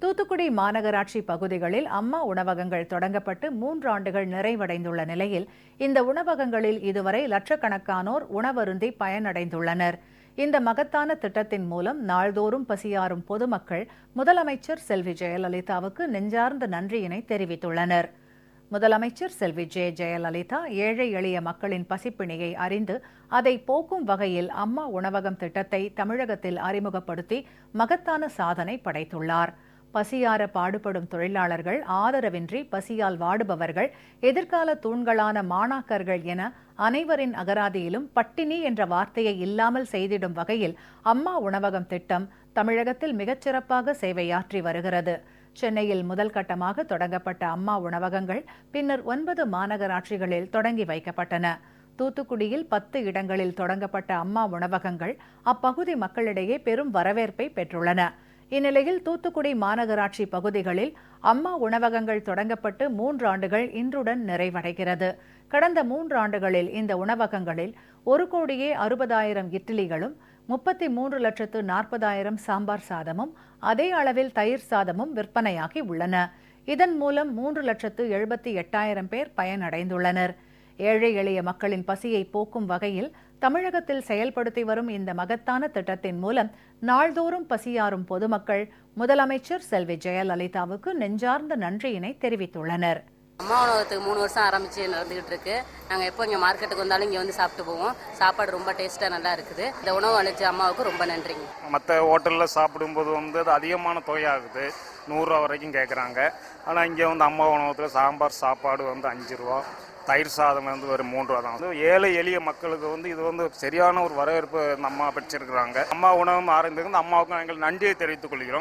தூத்துக்குடி மாநகராட்சி பகுதிகளில் அம்மா உணவகங்கள் தொடங்கப்பட்டு 3 ஆண்டுகள் நிறைவடைந்துள்ள நிலையில் இந்த உணவகங்களில் இதுவரை லட்சக்கணக்கானோர் உணவருந்தி பயனடைந்துள்ளனர். இந்த மகத்தான திட்டத்தின் மூலம் நாள்தோறும் பசியாறும் பொதுமக்கள் முதலமைச்சர் செல்வி ஜெயலலிதாவுக்கு நெஞ்சார்ந்த நன்றியினை தெரிவித்துள்ளனர். முதலமைச்சர் செல்வி ஜெயலலிதா ஏழை எளிய மக்களின் பசிப்பிணியை அறிந்து அதை போக்கும் வகையில் அம்மா உணவகம் திட்டத்தை தமிழகத்தில் அறிமுகப்படுத்தி மகத்தான சாதனை படைத்துள்ளார். பசியார பாடுபடும் தொழிலாளர்கள், ஆதரவின்றி பசியால் வாடுபவர்கள், எதிர்கால தூண்களான மாணாக்கர்கள் என அனைவரின் அகராதியிலும் பட்டினி என்ற வார்த்தையை இல்லாமல் செய்திடும் வகையில் அம்மா உணவகம் திட்டம் தமிழகத்தில் மிகச்சிறப்பாக சேவையாற்றி வருகிறது. சென்னையில் முதல் கட்டமாக தொடங்கப்பட்ட அம்மா உணவகங்கள் பின்னர் 9 மாநகராட்சிகளில் தொடங்கி வைக்கப்பட்டன. தூத்துக்குடியில் 10 இடங்களில் தொடங்கப்பட்ட அம்மா உணவகங்கள் அப்பகுதி மக்களிடையே பெரும் வரவேற்பை பெற்றுள்ளன. இந்நிலையில் தூத்துக்குடி மாநகராட்சி பகுதிகளில் அம்மா உணவகங்கள் தொடங்கப்பட்டு 3 ஆண்டுகள் இன்றுடன் நிறைவடைகிறது. கடந்த 3 ஆண்டுகளில் இந்த உணவகங்களில் 1,60,00,000 இட்லிகளும் 33,40,000 சாம்பார் சாதமும் அதே அளவில் தயிர் சாதமும் விற்பனையாகி உள்ளன. இதன் மூலம் 3,78,000 பேர் பயனடைந்துள்ளனர். ஏழை எளிய மக்களின் பசியை போக்கும் வகையில் தமிழகத்தில் செயல்படுத்தி வரும் இந்த மகத்தான திட்டத்தின் மூலம் நாள்தோறும் பசியாறும் பொதுமக்கள் முதலமைச்சர் செல்வி ஜெயலலிதாவுக்கு நெஞ்சார்ந்த நன்றியினை தெரிவித்துள்ளனர். அம்மா உணவகத்துக்கு 3 வருஷம் ஆரம்பிச்சு நடந்துகிட்டு இருக்கு. நாங்கள் எப்போ இங்கே மார்க்கெட்டுக்கு வந்தாலும் இங்கே வந்து சாப்பிட்டு போவோம். சாப்பாடு ரொம்ப டேஸ்ட்டாக நல்லா இருக்குது. இந்த உணவு அளிச்ச அம்மாவுக்கு ரொம்ப நன்றிங்க. மற்ற ஹோட்டலில் சாப்பிடும்போது அது அதிகமான தொகையாகுது, 100 ரூபா வரைக்கும் கேட்குறாங்க. ஆனால் இங்கே அம்மா உணவகத்தில் சாம்பார் சாப்பாடு 5 ரூபா, தயிர் சாதம் ஒரு 3 ரூபா தான். ஏழை எளிய மக்களுக்கு இது சரியான ஒரு வரவேற்பு அம்மா பெற்றிருக்கிறாங்க. அம்மா உணவு ஆரம்பிக்கிறது அம்மாவுக்கும் எங்கள் நன்றியை தெரிவித்துக் கொள்கிறோம்.